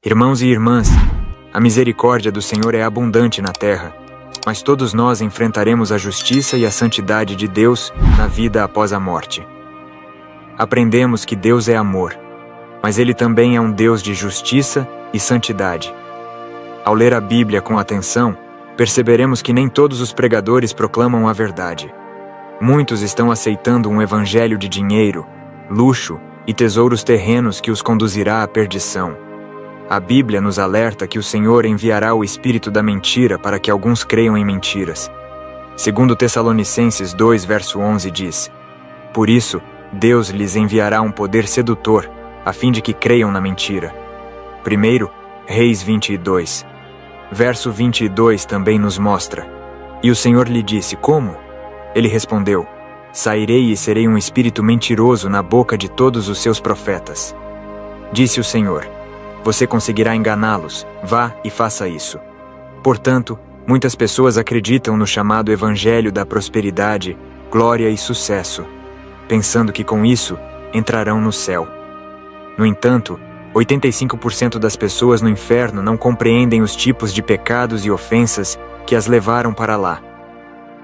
Irmãos e irmãs, a misericórdia do Senhor é abundante na terra, mas todos nós enfrentaremos a justiça e a santidade de Deus na vida após a morte. Aprendemos que Deus é amor, mas Ele também é um Deus de justiça e santidade. Ao ler a Bíblia com atenção, perceberemos que nem todos os pregadores proclamam a verdade. Muitos estão aceitando um evangelho de dinheiro, luxo e tesouros terrenos que os conduzirá à perdição. A Bíblia nos alerta que o Senhor enviará o espírito da mentira para que alguns creiam em mentiras. Segundo Tessalonicenses 2, verso 11 diz: Por isso, Deus lhes enviará um poder sedutor, a fim de que creiam na mentira. 1 Reis 22. Verso 22 também nos mostra: E o Senhor lhe disse, como? Ele respondeu: Sairei e serei um espírito mentiroso na boca de todos os seus profetas. Disse o Senhor: Você conseguirá enganá-los, vá e faça isso. Portanto, muitas pessoas acreditam no chamado Evangelho da prosperidade, glória e sucesso, pensando que com isso entrarão no céu. No entanto, 85% das pessoas no inferno não compreendem os tipos de pecados e ofensas que as levaram para lá.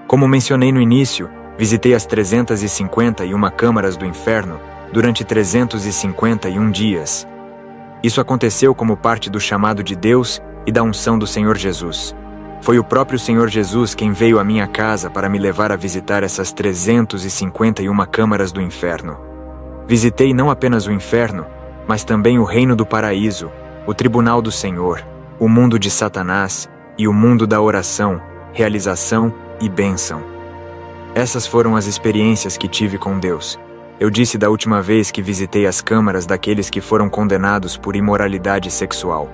Como mencionei no início, visitei as 351 câmaras do inferno durante 351 dias. Isso aconteceu como parte do chamado de Deus e da unção do Senhor Jesus. Foi o próprio Senhor Jesus quem veio à minha casa para me levar a visitar essas 351 câmaras do inferno. Visitei não apenas o inferno, mas também o reino do paraíso, o tribunal do Senhor, o mundo de Satanás e o mundo da oração, realização e bênção. Essas foram as experiências que tive com Deus. Eu disse da última vez que visitei as câmaras daqueles que foram condenados por imoralidade sexual.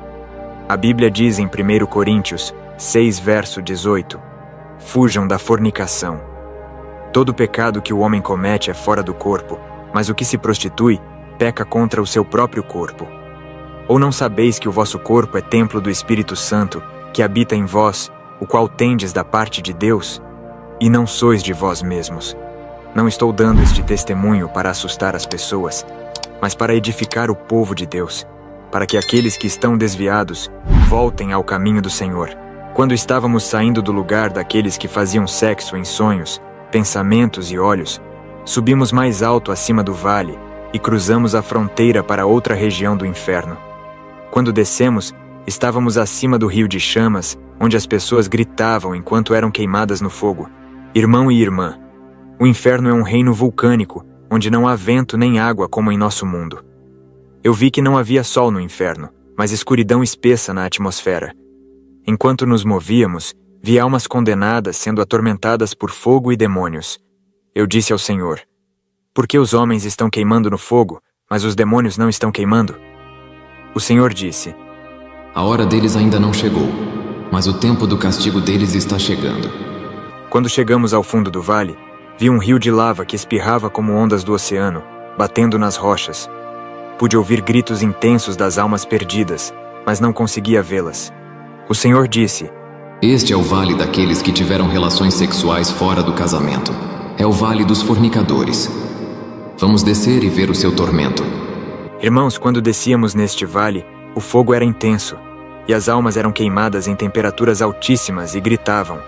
A Bíblia diz em 1 Coríntios 6, verso 18: Fujam da fornicação. Todo pecado que o homem comete é fora do corpo, mas o que se prostitui peca contra o seu próprio corpo. Ou não sabeis que o vosso corpo é templo do Espírito Santo, que habita em vós, o qual tendes da parte de Deus, e não sois de vós mesmos? Não estou dando este testemunho para assustar as pessoas, mas para edificar o povo de Deus, para que aqueles que estão desviados voltem ao caminho do Senhor. Quando estávamos saindo do lugar daqueles que faziam sexo em sonhos, pensamentos e olhos, subimos mais alto acima do vale e cruzamos a fronteira para outra região do inferno. Quando descemos, estávamos acima do rio de chamas, onde as pessoas gritavam enquanto eram queimadas no fogo: Irmão e irmã, o inferno é um reino vulcânico, onde não há vento nem água como em nosso mundo. Eu vi que não havia sol no inferno, mas escuridão espessa na atmosfera. Enquanto nos movíamos, vi almas condenadas sendo atormentadas por fogo e demônios. Eu disse ao Senhor: Por que os homens estão queimando no fogo, mas os demônios não estão queimando? O Senhor disse: A hora deles ainda não chegou, mas o tempo do castigo deles está chegando. Quando chegamos ao fundo do vale, vi um rio de lava que espirrava como ondas do oceano, batendo nas rochas. Pude ouvir gritos intensos das almas perdidas, mas não conseguia vê-las. O Senhor disse: Este é o vale daqueles que tiveram relações sexuais fora do casamento. É o vale dos fornicadores. Vamos descer e ver o seu tormento. Irmãos, quando descíamos neste vale, o fogo era intenso, e as almas eram queimadas em temperaturas altíssimas e gritavam.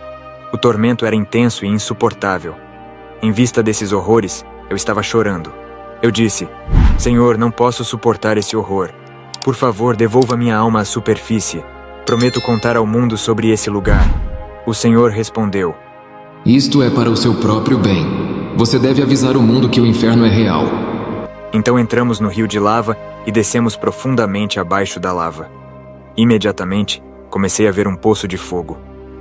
O tormento era intenso e insuportável. Em vista desses horrores, eu estava chorando. Eu disse: Senhor, não posso suportar esse horror. Por favor, devolva minha alma à superfície. Prometo contar ao mundo sobre esse lugar. O Senhor respondeu: Isto é para o seu próprio bem. Você deve avisar o mundo que o inferno é real. Então entramos no rio de lava e descemos profundamente abaixo da lava. Imediatamente, comecei a ver um poço de fogo.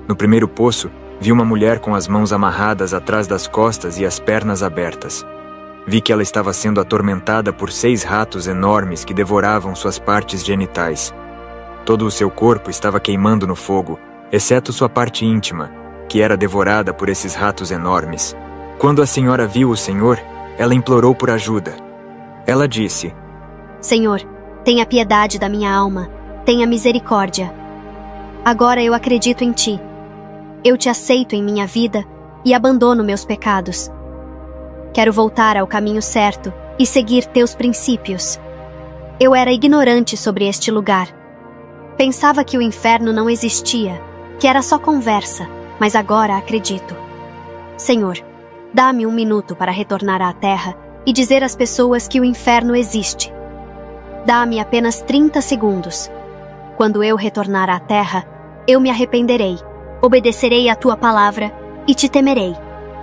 No primeiro poço, vi uma mulher com as mãos amarradas atrás das costas e as pernas abertas. Vi que ela estava sendo atormentada por 6 ratos enormes que devoravam suas partes genitais. Todo o seu corpo estava queimando no fogo, exceto sua parte íntima, que era devorada por esses ratos enormes. Quando a senhora viu o Senhor, ela implorou por ajuda. Ela disse: Senhor, tenha piedade da minha alma, tenha misericórdia. Agora eu acredito em Ti. Eu Te aceito em minha vida e abandono meus pecados. Quero voltar ao caminho certo e seguir Teus princípios. Eu era ignorante sobre este lugar. Pensava que o inferno não existia, que era só conversa, mas agora acredito. Senhor, dá-me 1 minuto para retornar à Terra e dizer às pessoas que o inferno existe. Dá-me apenas 30 segundos. Quando eu retornar à Terra, eu me arrependerei, obedecerei à tua palavra e te temerei.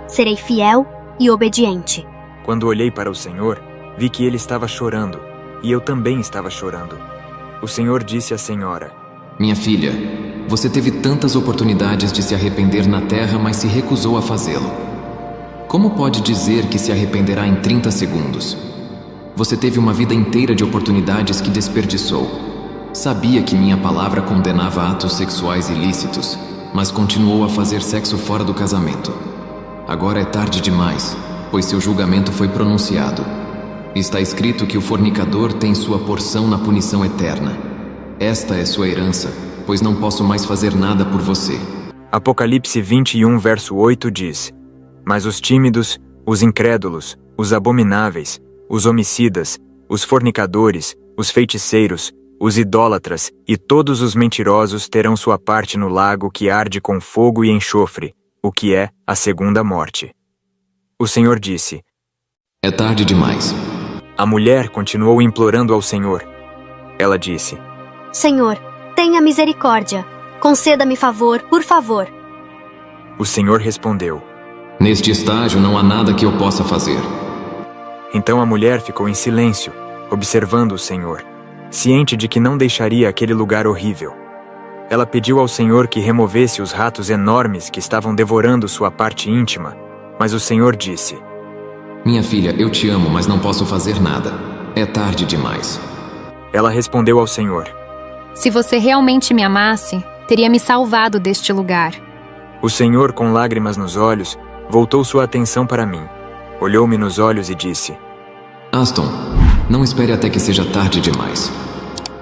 Serei fiel e obediente. Quando olhei para o Senhor, vi que ele estava chorando, e eu também estava chorando. O Senhor disse à senhora: Minha filha, você teve tantas oportunidades de se arrepender na terra, mas se recusou a fazê-lo. Como pode dizer que se arrependerá em 30 segundos? Você teve uma vida inteira de oportunidades que desperdiçou. Sabia que minha palavra condenava atos sexuais ilícitos, mas continuou a fazer sexo fora do casamento. Agora é tarde demais, pois seu julgamento foi pronunciado. Está escrito que o fornicador tem sua porção na punição eterna. Esta é sua herança, pois não posso mais fazer nada por você. Apocalipse 21, verso 8 diz: Mas os tímidos, os incrédulos, os abomináveis, os homicidas, os fornicadores, os feiticeiros, os idólatras e todos os mentirosos terão sua parte no lago que arde com fogo e enxofre, o que é a segunda morte. O Senhor disse: É tarde demais. A mulher continuou implorando ao Senhor. Ela disse: Senhor, tenha misericórdia. Conceda-me favor, por favor. O Senhor respondeu: Neste estágio não há nada que eu possa fazer. Então a mulher ficou em silêncio, observando o Senhor, ciente de que não deixaria aquele lugar horrível. Ela pediu ao Senhor que removesse os ratos enormes que estavam devorando sua parte íntima, mas o Senhor disse: Minha filha, eu te amo, mas não posso fazer nada. É tarde demais. Ela respondeu ao Senhor: Se você realmente me amasse, teria me salvado deste lugar. O Senhor, com lágrimas nos olhos, voltou sua atenção para mim. Olhou-me nos olhos e disse: Aston, não espere até que seja tarde demais.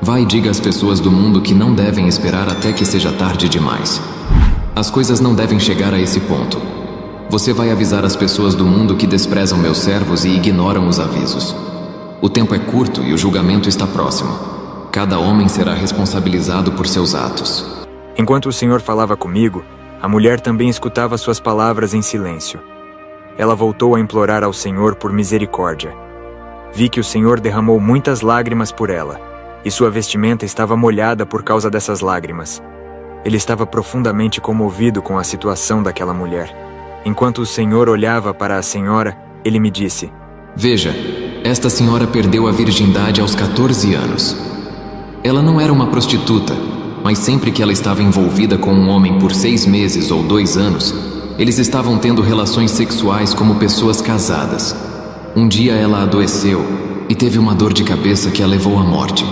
Vá e diga às pessoas do mundo que não devem esperar até que seja tarde demais. As coisas não devem chegar a esse ponto. Você vai avisar as pessoas do mundo que desprezam meus servos e ignoram os avisos. O tempo é curto e o julgamento está próximo. Cada homem será responsabilizado por seus atos. Enquanto o Senhor falava comigo, a mulher também escutava suas palavras em silêncio. Ela voltou a implorar ao Senhor por misericórdia. Vi que o Senhor derramou muitas lágrimas por ela, e sua vestimenta estava molhada por causa dessas lágrimas. Ele estava profundamente comovido com a situação daquela mulher. Enquanto o Senhor olhava para a senhora, ele me disse: Veja, esta senhora perdeu a virgindade aos 14 anos. Ela não era uma prostituta, mas sempre que ela estava envolvida com um homem por 6 meses ou 2 anos, eles estavam tendo relações sexuais como pessoas casadas. Um dia ela adoeceu e teve uma dor de cabeça que a levou à morte.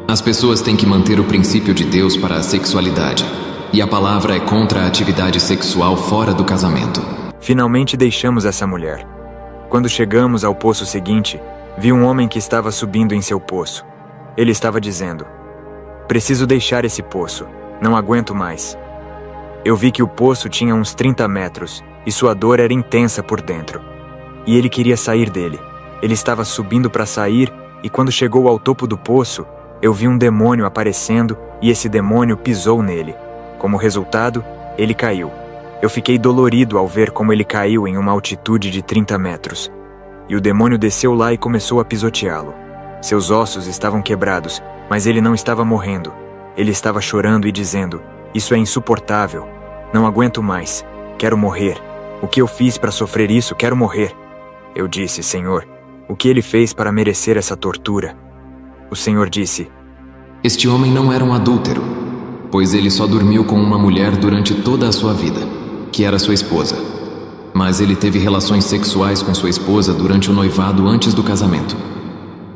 As pessoas têm que manter o princípio de Deus para a sexualidade, e a palavra é contra a atividade sexual fora do casamento. Finalmente deixamos essa mulher. Quando chegamos ao poço seguinte, vi um homem que estava subindo em seu poço. Ele estava dizendo: Preciso deixar esse poço, não aguento mais. Eu vi que o poço tinha uns 30 metros e sua dor era intensa por dentro. E ele queria sair dele. Ele estava subindo para sair e quando chegou ao topo do poço, eu vi um demônio aparecendo e esse demônio pisou nele. Como resultado, ele caiu. Eu fiquei dolorido ao ver como ele caiu em uma altitude de 30 metros. E o demônio desceu lá e começou a pisoteá-lo. Seus ossos estavam quebrados, mas ele não estava morrendo. Ele estava chorando e dizendo: Isso é insuportável. Não aguento mais. Quero morrer. O que eu fiz para sofrer isso? Quero morrer. Eu disse: Senhor, o que ele fez para merecer essa tortura? O Senhor disse: Este homem não era um adúltero, pois ele só dormiu com uma mulher durante toda a sua vida, que era sua esposa. Mas ele teve relações sexuais com sua esposa durante o noivado antes do casamento.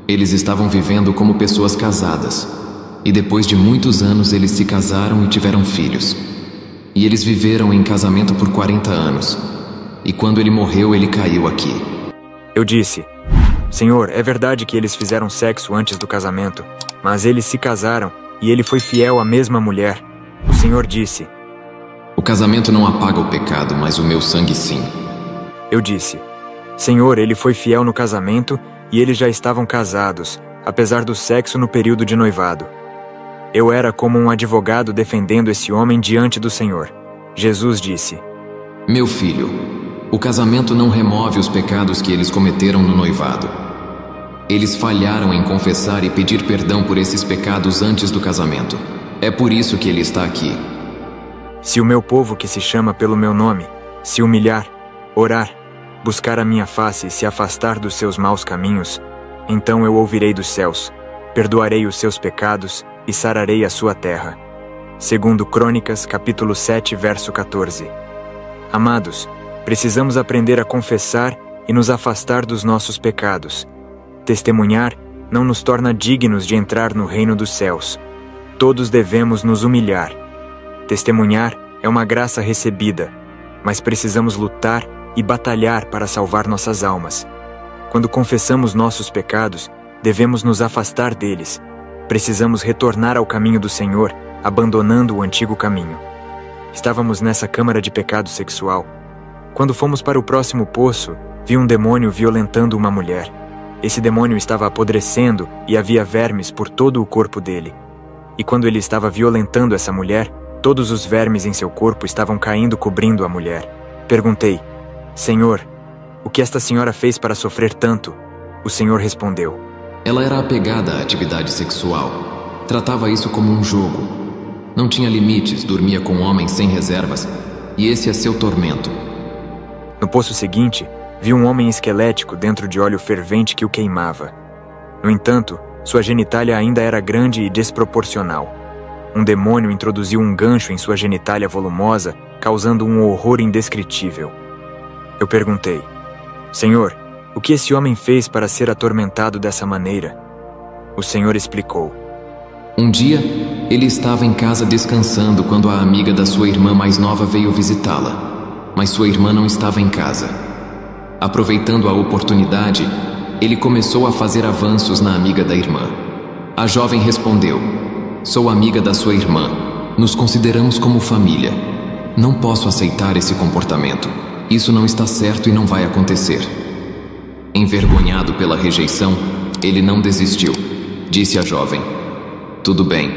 Eles estavam vivendo como pessoas casadas, e depois de muitos anos eles se casaram e tiveram filhos. E eles viveram em casamento por 40 anos, e quando ele morreu ele caiu aqui. Eu disse: Senhor, é verdade que eles fizeram sexo antes do casamento, mas eles se casaram e ele foi fiel à mesma mulher. O Senhor disse: O casamento não apaga o pecado, mas o meu sangue sim. Eu disse: Senhor, ele foi fiel no casamento e eles já estavam casados, apesar do sexo no período de noivado. Eu era como um advogado defendendo esse homem diante do Senhor. Jesus disse: Meu filho, o casamento não remove os pecados que eles cometeram no noivado. Eles falharam em confessar e pedir perdão por esses pecados antes do casamento. É por isso que ele está aqui. Se o meu povo que se chama pelo meu nome se humilhar, orar, buscar a minha face e se afastar dos seus maus caminhos, então eu ouvirei dos céus, perdoarei os seus pecados e sararei a sua terra. Segundo Crônicas, capítulo 7, verso 14. Amados, precisamos aprender a confessar e nos afastar dos nossos pecados. Testemunhar não nos torna dignos de entrar no reino dos céus. Todos devemos nos humilhar. Testemunhar é uma graça recebida, mas precisamos lutar e batalhar para salvar nossas almas. Quando confessamos nossos pecados, devemos nos afastar deles. Precisamos retornar ao caminho do Senhor, abandonando o antigo caminho. Estávamos nessa câmara de pecado sexual. Quando fomos para o próximo poço, vi um demônio violentando uma mulher. Esse demônio estava apodrecendo e havia vermes por todo o corpo dele. E quando ele estava violentando essa mulher, todos os vermes em seu corpo estavam caindo cobrindo a mulher. Perguntei: Senhor, o que esta senhora fez para sofrer tanto? O Senhor respondeu: Ela era apegada à atividade sexual. Tratava isso como um jogo. Não tinha limites, dormia com homens sem reservas. E esse é seu tormento. No poço seguinte, vi um homem esquelético dentro de óleo fervente que o queimava. No entanto, sua genitália ainda era grande e desproporcional. Um demônio introduziu um gancho em sua genitália volumosa, causando um horror indescritível. Eu perguntei: Senhor, o que esse homem fez para ser atormentado dessa maneira? O Senhor explicou: Um dia, ele estava em casa descansando quando a amiga da sua irmã mais nova veio visitá-la. Mas sua irmã não estava em casa. Aproveitando a oportunidade, ele começou a fazer avanços na amiga da irmã. A jovem respondeu: Sou amiga da sua irmã. Nos consideramos como família. Não posso aceitar esse comportamento. Isso não está certo e não vai acontecer. Envergonhado pela rejeição, ele não desistiu. Disse a jovem: Tudo bem,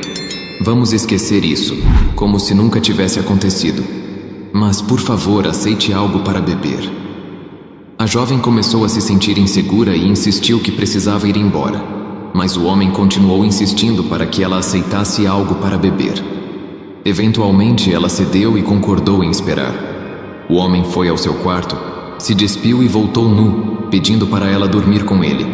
vamos esquecer isso, como se nunca tivesse acontecido. Mas, por favor, aceite algo para beber. A jovem começou a se sentir insegura e insistiu que precisava ir embora. Mas o homem continuou insistindo para que ela aceitasse algo para beber. Eventualmente, ela cedeu e concordou em esperar. O homem foi ao seu quarto, se despiu e voltou nu, pedindo para ela dormir com ele.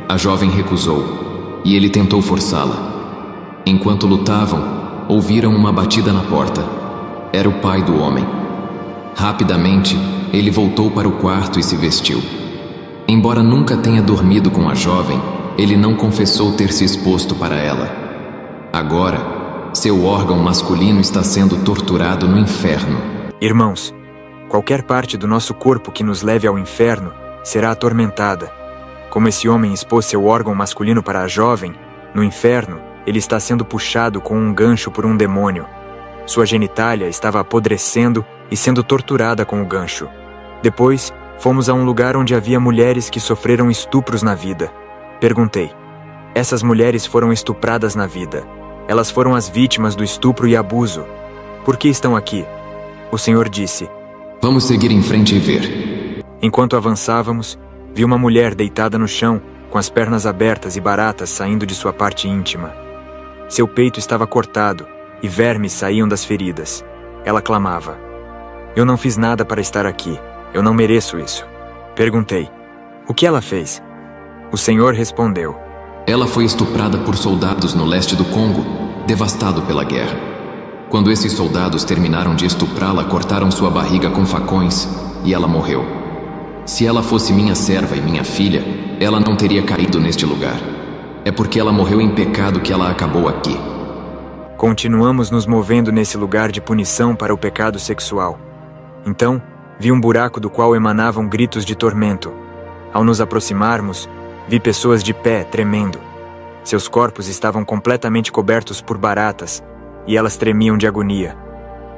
A jovem recusou, e ele tentou forçá-la. Enquanto lutavam, ouviram uma batida na porta. Era o pai do homem. Rapidamente, ele voltou para o quarto e se vestiu. Embora nunca tenha dormido com a jovem, ele não confessou ter se exposto para ela. Agora, seu órgão masculino está sendo torturado no inferno. Irmãos, qualquer parte do nosso corpo que nos leve ao inferno será atormentada. Como esse homem expôs seu órgão masculino para a jovem, no inferno, ele está sendo puxado com um gancho por um demônio. Sua genitália estava apodrecendo e sendo torturada com o gancho. Depois, fomos a um lugar onde havia mulheres que sofreram estupros na vida. Perguntei: Essas mulheres foram estupradas na vida. Elas foram as vítimas do estupro e abuso. Por que estão aqui? O Senhor disse: Vamos seguir em frente e ver. Enquanto avançávamos, vi uma mulher deitada no chão, com as pernas abertas e baratas saindo de sua parte íntima. Seu peito estava cortado e vermes saíam das feridas. Ela clamava: Eu não fiz nada para estar aqui. Eu não mereço isso. Perguntei: O que ela fez? O Senhor respondeu: Ela foi estuprada por soldados no leste do Congo, devastado pela guerra. Quando esses soldados terminaram de estuprá-la, cortaram sua barriga com facões e ela morreu. Se ela fosse minha serva e minha filha, ela não teria caído neste lugar. É porque ela morreu em pecado que ela acabou aqui. Continuamos nos movendo nesse lugar de punição para o pecado sexual. Então, vi um buraco do qual emanavam gritos de tormento. Ao nos aproximarmos, vi pessoas de pé, tremendo. Seus corpos estavam completamente cobertos por baratas, e elas tremiam de agonia.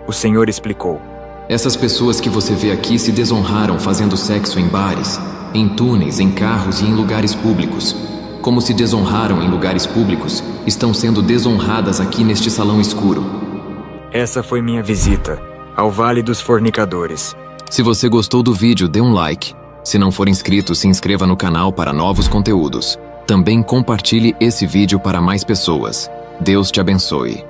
O Senhor explicou: Essas pessoas que você vê aqui se desonraram fazendo sexo em bares, em túneis, em carros e em lugares públicos. como se desonraram em lugares públicos, estão sendo desonradas aqui neste salão escuro. Essa foi minha visita ao Vale dos Fornicadores. Se você gostou do vídeo, dê um like. Se não for inscrito, se inscreva no canal para novos conteúdos. Também compartilhe esse vídeo para mais pessoas. Deus te abençoe.